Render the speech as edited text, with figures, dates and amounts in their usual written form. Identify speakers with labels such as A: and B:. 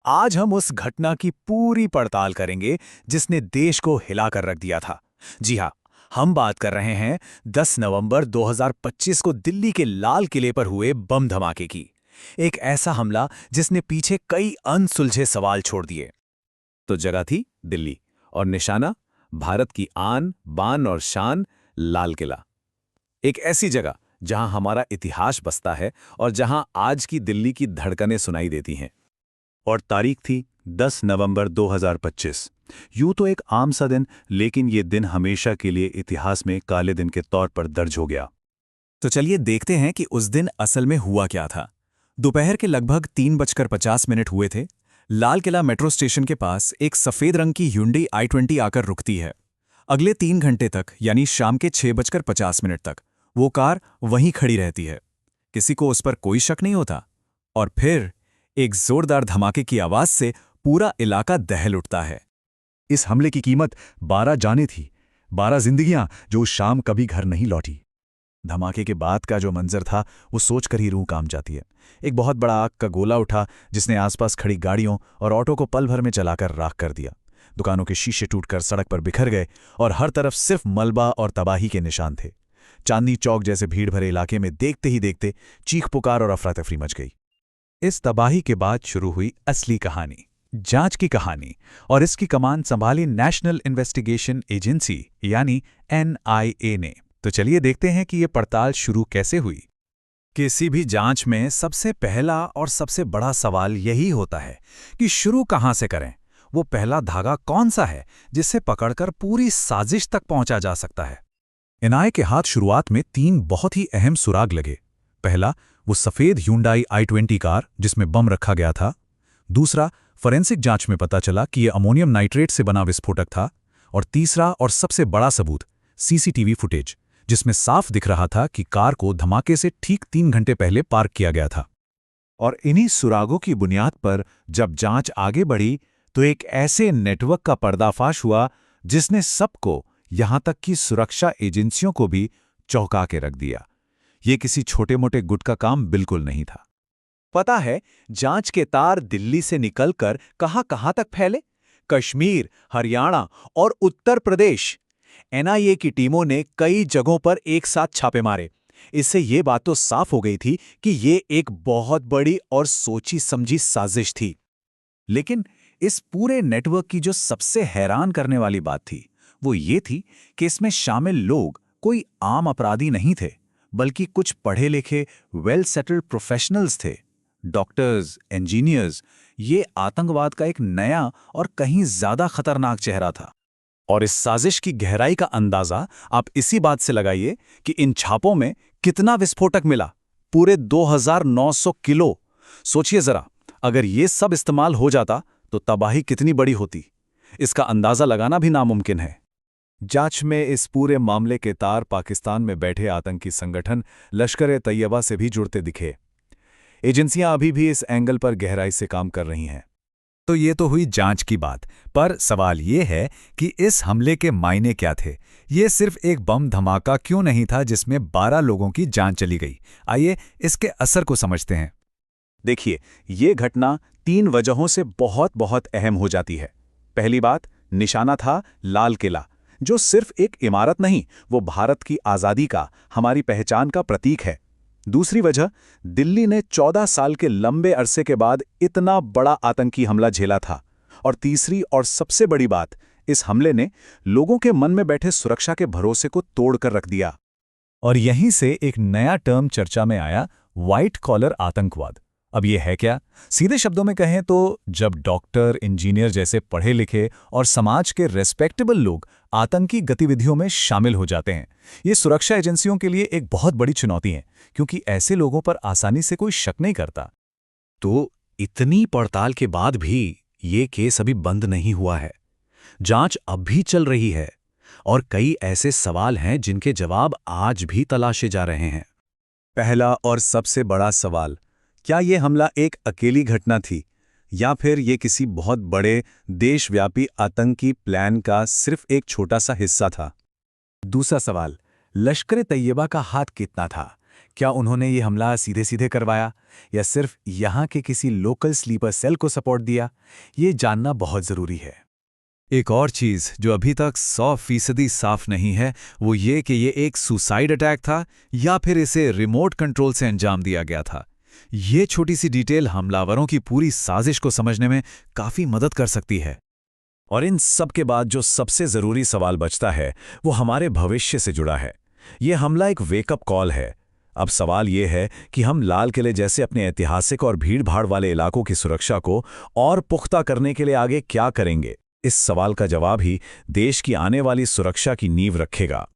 A: आज हम उस घटना की पूरी पड़ताल करेंगे जिसने देश को हिलाकर रख दिया था। जी हाँ, हम बात कर रहे हैं 10 नवंबर 2025 को दिल्ली के लाल किले पर हुए बम धमाके की। एक ऐसा हमला जिसने पीछे कई अनसुलझे सवाल छोड़ दिए। तो जगह थी दिल्ली और निशाना भारत की आन, बान और शान, लाल किला। एक ऐसी जगह जहां हमारा इतिहास बसता है और जहां आज की दिल्ली की धड़कनें सुनाई देती हैं। और तारीख थी 10 नवंबर 2025। यूं तो एक आम सा दिन, लेकिन ये दिन हमेशा के लिए इतिहास में काले दिन के तौर पर दर्ज हो गया।
B: तो चलिए देखते हैं कि उस दिन असल में हुआ क्या था। दोपहर के लगभग 3:50 हुए थे। लाल किला मेट्रो स्टेशन के पास एक सफेद रंग की Hyundai i20 आकर रुकती है। अगले 3 घंटे तक यानी शाम के 6:50 तक वो कार वहीं खड़ी रहती है। किसी को उस पर कोई शक नहीं होता। और फिर एक जोरदार धमाके की आवाज से पूरा इलाका दहल उठता है।
C: इस हमले की कीमत 12 जानें थी, 12 जिंदगियां जो उस शाम कभी घर नहीं लौटी। धमाके के बाद का जो मंजर था वो सोचकर ही रूह काम जाती है। एक बहुत बड़ा आग का गोला उठा जिसने आसपास खड़ी गाड़ियों और ऑटो को पल भर में जलाकर राख कर दिया। दुकानों के शीशे टूटकर सड़क पर बिखर गए और हर तरफ सिर्फ मलबा और तबाही के निशान थे। चांदनी चौक जैसे भीड़ भरे इलाके में देखते ही देखते चीख पुकार और अफरा तफरी मच गई। इस तबाही के बाद शुरू हुई असली कहानी, जांच की कहानी, और इसकी कमान संभाली नेशनल इन्वेस्टिगेशन एजेंसी यानी NIA ने। तो चलिए देखते हैं कि ये पड़ताल शुरू कैसे हुई।
A: किसी भी जांच में सबसे पहला और सबसे बड़ा सवाल यही होता है कि शुरू कहां से करें। वो पहला धागा कौन सा है जिसे पकड़कर पूरी साजिश तक पहुंचा जा सकता है।
C: NIA के हाथ शुरुआत में 3 बहुत ही अहम सुराग लगे। पहला, वो सफेद Hyundai i20 कार जिसमें बम रखा गया था। दूसरा, फोरेंसिक जांच में पता चला कि यह अमोनियम नाइट्रेट से बना विस्फोटक था। और तीसरा और सबसे बड़ा सबूत, CCTV फुटेज, जिसमें साफ दिख रहा था कि कार को धमाके से ठीक 3 घंटे पहले पार्क किया गया था। और इन्हीं सुरागों की बुनियाद पर जब जांच आगे बढ़ी तो एक ऐसे नेटवर्क का पर्दाफाश हुआ जिसने सबको, यहां तक कि सुरक्षा एजेंसियों को भी, चौंका के रख दिया। ये किसी छोटे मोटे गुट का काम बिल्कुल नहीं था।
A: पता है, जांच के तार दिल्ली से निकलकर कहां तक फैले? कश्मीर, हरियाणा और उत्तर प्रदेश। NIA की टीमों ने कई जगहों पर एक साथ छापे मारे। इससे ये बात तो साफ हो गई थी कि ये एक बहुत बड़ी और सोची समझी साजिश थी। लेकिन इस पूरे नेटवर्क की जो सबसे हैरान करने वाली बात थी वो ये थी कि इसमें शामिल लोग कोई आम अपराधी नहीं थे, बल्कि कुछ पढ़े लिखे वेल सेटल्ड प्रोफेशनल्स थे। Doctors, engineers. ये आतंकवाद का एक नया और कहीं ज्यादा खतरनाक चेहरा था। और इस साजिश की गहराई का अंदाजा आप इसी बात से लगाइए कि इन छापों में कितना विस्फोटक मिला। पूरे 2900 किलो। सोचिए जरा, अगर ये सब इस्तेमाल हो जाता तो तबाही कितनी बड़ी होती, इसका अंदाजा लगाना भी नामुमकिन है। जांच में इस पूरे मामले के तार पाकिस्तान में बैठे आतंकी संगठन लश्कर-ए-तैयबा से भी जुड़ते दिखे। एजेंसियां अभी भी इस एंगल पर गहराई से काम कर रही हैं।
C: तो ये तो हुई जांच की बात, पर सवाल ये है कि इस हमले के मायने क्या थे। ये सिर्फ एक बम धमाका क्यों नहीं था जिसमें 12 लोगों की जान चली गई। आइए इसके असर को समझते हैं।
A: देखिए, ये घटना 3 वजहों से बहुत अहम हो जाती है। पहली बात, निशाना था लाल किला, जो सिर्फ एक इमारत नहीं, वो भारत की आज़ादी का, हमारी पहचान का प्रतीक है। दूसरी वजह, दिल्ली ने 14 साल के लंबे अरसे के बाद इतना बड़ा आतंकी हमला झेला था। और तीसरी और सबसे बड़ी बात, इस हमले ने लोगों के मन में बैठे सुरक्षा के भरोसे को तोड़कर रख दिया।
C: और यहीं से एक नया टर्म चर्चा में आया, व्हाइट कॉलर आतंकवाद। अब ये है क्या? सीधे शब्दों में कहें तो जब डॉक्टर, इंजीनियर जैसे पढ़े लिखे और समाज के रेस्पेक्टेबल लोग आतंकी गतिविधियों में शामिल हो जाते हैं। ये सुरक्षा एजेंसियों के लिए एक बहुत बड़ी चुनौती है, क्योंकि ऐसे लोगों पर आसानी से कोई शक नहीं करता।
A: तो इतनी पड़ताल के बाद भी ये केस अभी बंद नहीं हुआ है। जांच अब भी चल रही है और कई ऐसे सवाल हैं जिनके जवाब आज भी तलाशे जा रहे हैं। पहला और सबसे बड़ा सवाल, क्या ये हमला एक अकेली घटना थी या फिर ये किसी बहुत बड़े देशव्यापी आतंकी प्लान का सिर्फ एक छोटा सा हिस्सा था? दूसरा सवाल, लश्कर-ए-तैयबा का हाथ कितना था?
C: क्या उन्होंने ये हमला सीधे सीधे करवाया या सिर्फ यहाँ के किसी लोकल स्लीपर सेल को सपोर्ट दिया, ये जानना बहुत ज़रूरी है। एक और चीज़ जो अभी तक 100% साफ नहीं है वो ये कि ये एक सुसाइड अटैक था या फिर इसे रिमोट कंट्रोल से अंजाम दिया गया था। ये छोटी सी डिटेल हमलावरों की पूरी साजिश को समझने में काफ़ी मदद कर सकती है।
B: और इन सब के बाद जो सबसे ज़रूरी सवाल बचता है वो हमारे भविष्य से जुड़ा है। ये हमला एक वेकअप कॉल है। अब सवाल ये है कि हम लाल किले जैसे अपने ऐतिहासिक और भीड़-भाड़ वाले इलाकों की सुरक्षा को और पुख्ता करने के लिए आगे क्या करेंगे। इस सवाल का जवाब ही देश की आने वाली सुरक्षा की नींव रखेगा।